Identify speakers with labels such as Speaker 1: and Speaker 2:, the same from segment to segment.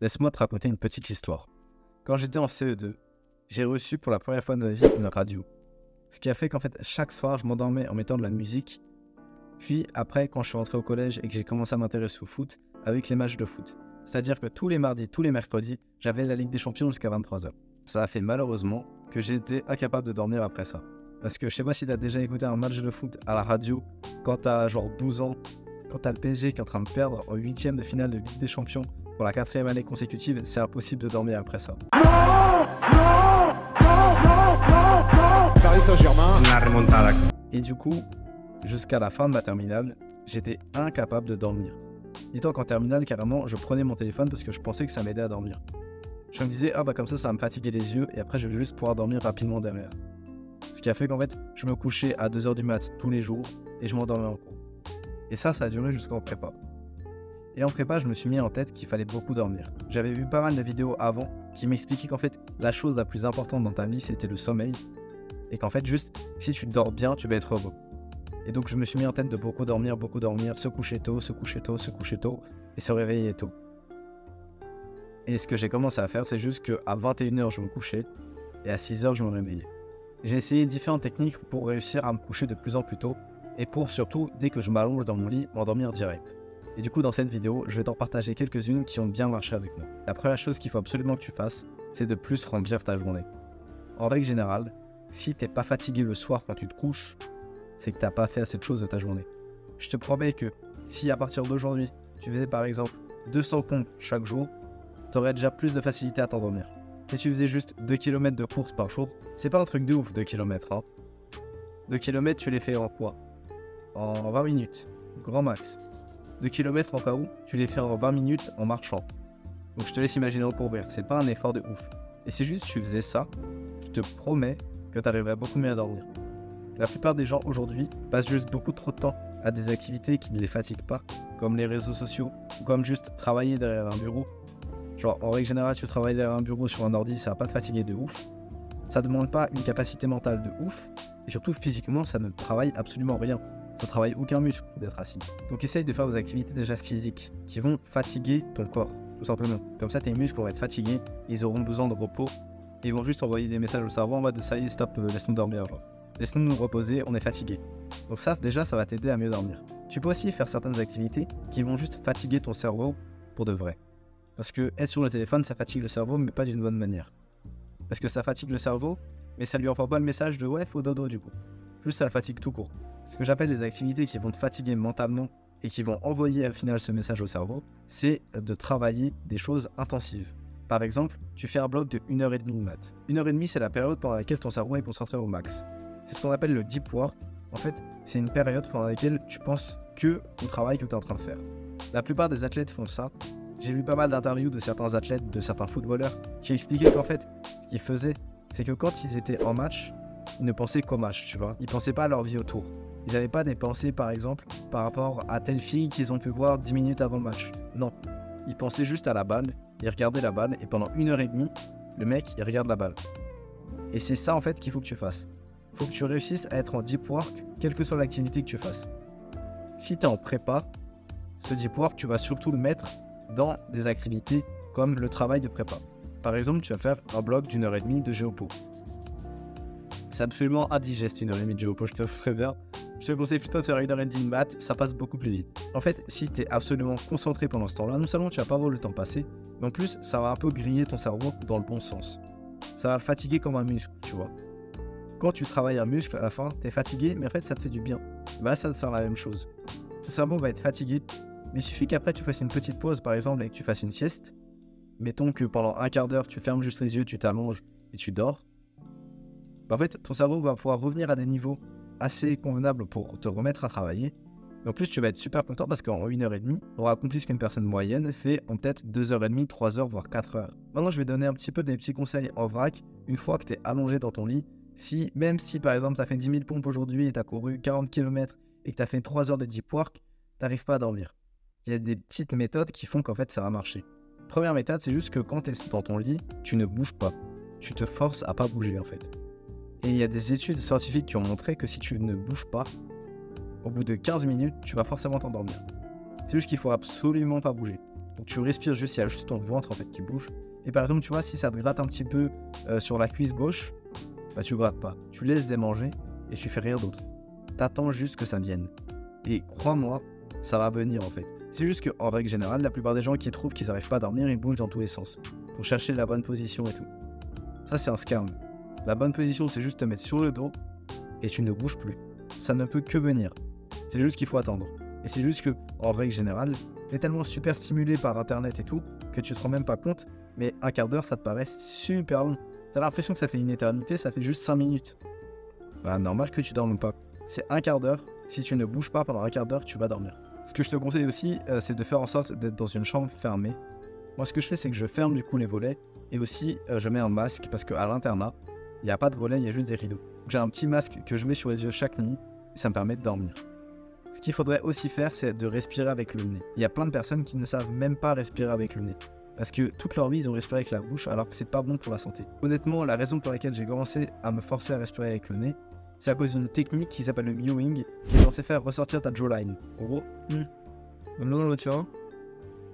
Speaker 1: Laisse-moi te raconter une petite histoire. Quand j'étais en CE2, j'ai reçu pour la première fois de ma vie une radio. Ce qui a fait qu'en fait, chaque soir, je m'endormais en mettant de la musique. Puis après, quand je suis rentré au collège et que j'ai commencé à m'intéresser au foot, avec les matchs de foot. C'est-à-dire que tous les mardis, tous les mercredis, j'avais la Ligue des Champions jusqu'à 23h. Ça a fait malheureusement que j'étais incapable de dormir après ça. Parce que je sais pas si t'as déjà écouté un match de foot à la radio quand t'as genre 12 ans, quand t'as le PSG qui est en train de perdre en 8e de finale de Ligue des Champions pour la 4e année consécutive, c'est impossible de dormir après ça.
Speaker 2: Paris Saint-Germain. La remontada.
Speaker 1: Et du coup, jusqu'à la fin de ma terminale, j'étais incapable de dormir. Dis-toi qu'en terminale, carrément, je prenais mon téléphone parce que je pensais que ça m'aidait à dormir. Je me disais, comme ça va me fatiguer les yeux et après je vais juste pouvoir dormir rapidement derrière. Ce qui a fait qu'en fait, je me couchais à 2h du mat tous les jours et je m'endormais en cours. Et ça a duré jusqu'en prépa. Et en prépa, je me suis mis en tête qu'il fallait beaucoup dormir. J'avais vu pas mal de vidéos avant qui m'expliquaient qu'en fait, la chose la plus importante dans ta vie, c'était le sommeil. Et qu'en fait, juste, si tu dors bien, tu vas être heureux. Et donc, je me suis mis en tête de beaucoup dormir, se coucher tôt, et se réveiller tôt. Et ce que j'ai commencé à faire, c'est juste qu'à 21h, je me couchais, et à 6h, je me réveillais. J'ai essayé différentes techniques pour réussir à me coucher de plus en plus tôt, et pour surtout, dès que je m'allonge dans mon lit, m'endormir direct. Et du coup, dans cette vidéo, je vais t'en partager quelques-unes qui ont bien marché avec moi. La première chose qu'il faut absolument que tu fasses, c'est de plus remplir ta journée. En règle générale, si t'es pas fatigué le soir quand tu te couches, c'est que t'as pas fait assez de choses de ta journée. Je te promets que si à partir d'aujourd'hui, tu faisais par exemple 200 pompes chaque jour, t'aurais déjà plus de facilité à t'endormir. Si tu faisais juste 2 km de course par jour, c'est pas un truc de ouf 2 km, hein. 2 km, tu les fais en quoi? En 20 minutes, grand max. 2 km en cas où, tu les fais en 20 minutes en marchant. Donc je te laisse imaginer en courir, c'est pas un effort de ouf. Et si juste tu faisais ça, je te promets que tu arriverais beaucoup mieux à dormir. La plupart des gens aujourd'hui passent juste beaucoup trop de temps à des activités qui ne les fatiguent pas, comme les réseaux sociaux, ou comme juste travailler derrière un bureau. Genre en règle générale, tu travailles derrière un bureau sur un ordi, ça va pas te fatiguer de ouf. Ça demande pas une capacité mentale de ouf, et surtout physiquement, ça ne travaille absolument rien. Ça travaille aucun muscle d'être assis. Donc essaye de faire des activités déjà physiques qui vont fatiguer ton corps, tout simplement. Comme ça, tes muscles vont être fatigués, ils auront besoin de repos, et ils vont juste envoyer des messages au cerveau en mode ça y est, stop, laisse-nous dormir. Genre. Laisse-nous nous reposer, on est fatigué. Donc ça, déjà, ça va t'aider à mieux dormir. Tu peux aussi faire certaines activités qui vont juste fatiguer ton cerveau pour de vrai. Parce que être sur le téléphone, ça fatigue le cerveau, mais pas d'une bonne manière. Parce que ça fatigue le cerveau, mais ça lui envoie pas le message de ouais, faut dodo du coup. Juste ça le fatigue tout court. Ce que j'appelle les activités qui vont te fatiguer mentalement et qui vont envoyer au final ce message au cerveau, c'est de travailler des choses intensives. Par exemple, tu fais un bloc de 1h30 de maths. 1h30, c'est la période pendant laquelle ton cerveau est concentré au max. C'est ce qu'on appelle le deep work. En fait, c'est une période pendant laquelle tu penses que au travail que tu es en train de faire. La plupart des athlètes font ça. J'ai vu pas mal d'interviews de certains athlètes, de certains footballeurs, qui expliquaient qu'en fait, ce qu'ils faisaient, c'est que quand ils étaient en match, ils ne pensaient qu'au match, tu vois. Ils pensaient pas à leur vie autour. Ils n'avaient pas des pensées, par exemple, par rapport à telle fille qu'ils ont pu voir 10 minutes avant le match. Non. Ils pensaient juste à la balle, ils regardaient la balle, et pendant 1h30, le mec, il regarde la balle. Et c'est ça, en fait, qu'il faut que tu fasses. Il faut que tu réussisses à être en deep work, quelle que soit l'activité que tu fasses. Si tu es en prépa, ce deep work, tu vas surtout le mettre dans des activités comme le travail de prépa. Par exemple, tu vas faire un bloc d'1h30 de géopo. C'est absolument indigeste 1h30 de géopo, je te préviens. Je te conseille plutôt de faire 1h30 de maths, ça passe beaucoup plus vite. En fait, si tu es absolument concentré pendant ce temps-là, non seulement tu vas pas voir le temps passer, mais en plus, ça va un peu griller ton cerveau dans le bon sens. Ça va le fatiguer comme un muscle, tu vois. Quand tu travailles un muscle, à la fin, tu es fatigué, mais en fait, ça te fait du bien. Et là, ça va te faire la même chose. Ton cerveau va être fatigué, mais il suffit qu'après, tu fasses une petite pause, par exemple, et que tu fasses une sieste. Mettons que pendant un quart d'heure, tu fermes juste les yeux, tu t'allonges et tu dors. En fait, ton cerveau va pouvoir revenir à des niveaux assez convenables pour te remettre à travailler. Et en plus, tu vas être super content parce qu'en 1h30, tu auras accompli ce qu'une personne moyenne fait en peut-être 2h30, 3h, voire 4h. Maintenant, je vais donner un petit peu des petits conseils en vrac. Une fois que tu es allongé dans ton lit, même si par exemple, tu as fait 10 000 pompes aujourd'hui et tu as couru 40 km et que tu as fait 3 heures de deep work, tu n'arrives pas à dormir. Il y a des petites méthodes qui font qu'en fait, ça va marcher. Première méthode, c'est juste que quand tu es dans ton lit, tu ne bouges pas. Tu te forces à pas bouger en fait. Et il y a des études scientifiques qui ont montré que si tu ne bouges pas, au bout de 15 minutes, tu vas forcément t'endormir. C'est juste qu'il faut absolument pas bouger. Donc tu respires juste, il y a juste ton ventre en fait qui bouge. Et par exemple, tu vois, si ça te gratte un petit peu sur la cuisse gauche, bah tu grattes pas. Tu laisses démanger et tu fais rien d'autre. T'attends juste que ça vienne. Et crois-moi, ça va venir en fait. C'est juste qu'en règle générale, la plupart des gens qui trouvent qu'ils n'arrivent pas à dormir, ils bougent dans tous les sens. Pour chercher la bonne position et tout. Ça c'est un scam. La bonne position, c'est juste te mettre sur le dos et tu ne bouges plus. Ça ne peut que venir. C'est juste qu'il faut attendre. Et c'est juste que, en règle générale, t'es tellement super stimulé par internet et tout que tu te rends même pas compte, mais un quart d'heure ça te paraît super long. T'as l'impression que ça fait une éternité, ça fait juste 5 minutes. Bah normal que tu dormes pas. C'est un quart d'heure, si tu ne bouges pas pendant un quart d'heure, tu vas dormir. Ce que je te conseille aussi, c'est de faire en sorte d'être dans une chambre fermée. Moi ce que je fais, c'est que je ferme du coup les volets et aussi je mets un masque parce qu'à l'internat, il n'y a pas de volets, il y a juste des rideaux. J'ai un petit masque que je mets sur les yeux chaque nuit et ça me permet de dormir. Ce qu'il faudrait aussi faire, c'est de respirer avec le nez. Il y a plein de personnes qui ne savent même pas respirer avec le nez. Parce que toute leur vie, ils ont respiré avec la bouche alors que c'est pas bon pour la santé. Honnêtement, la raison pour laquelle j'ai commencé à me forcer à respirer avec le nez, c'est à cause d'une technique qui s'appelle le mewing, qui est censée faire ressortir ta jawline. En gros,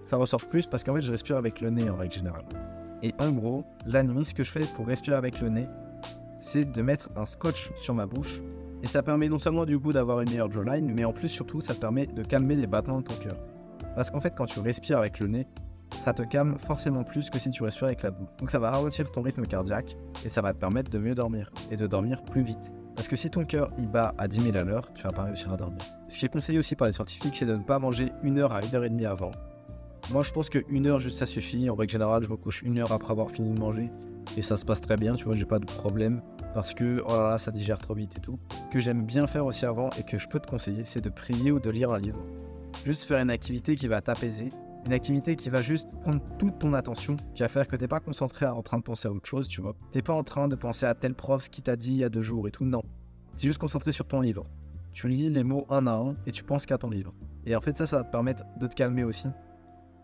Speaker 1: ça ressort plus parce qu'en fait, je respire avec le nez en règle générale. Et en gros, la nuit, ce que je fais pour respirer avec le nez, c'est de mettre un scotch sur ma bouche. Et ça permet non seulement du coup d'avoir une meilleure jawline, mais en plus surtout ça te permet de calmer les battements de ton cœur. Parce qu'en fait quand tu respires avec le nez, ça te calme forcément plus que si tu respires avec la bouche. Donc ça va ralentir ton rythme cardiaque et ça va te permettre de mieux dormir et de dormir plus vite. Parce que si ton cœur il bat à 10 000 à l'heure, tu vas pas réussir à dormir. Ce qui est conseillé aussi par les scientifiques, c'est de ne pas manger 1 heure à 1h30 avant. Moi je pense que 1 heure juste ça suffit. En règle générale, je me couche 1 heure après avoir fini de manger et ça se passe très bien, tu vois, j'ai pas de problème. Parce que oh là là, ça digère trop vite et tout. Ce que j'aime bien faire aussi avant et que je peux te conseiller, c'est de prier ou de lire un livre. Juste faire une activité qui va t'apaiser, une activité qui va juste prendre toute ton attention, qui va faire que t'es pas concentré en train de penser à autre chose, tu vois. T'es pas en train de penser à tel prof, ce qu'il t'a dit il y a 2 jours et tout, non. T'es juste concentré sur ton livre. Tu lis les mots un à un et tu penses qu'à ton livre. Et en fait ça va te permettre de te calmer aussi.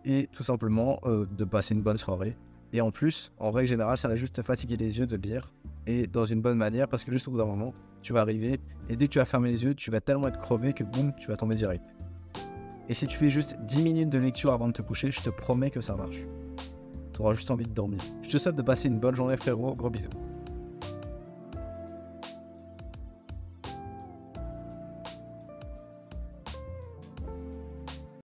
Speaker 1: Et tout simplement de passer une bonne soirée. Et en plus, en règle générale, ça va juste te fatiguer les yeux de lire. Et dans une bonne manière, parce que juste au bout d'un moment, tu vas arriver, et dès que tu vas fermer les yeux, tu vas tellement être crevé que boum, tu vas tomber direct. Et si tu fais juste 10 minutes de lecture avant de te coucher, je te promets que ça marche. Tu auras juste envie de dormir. Je te souhaite de passer une bonne journée frérot, gros bisous.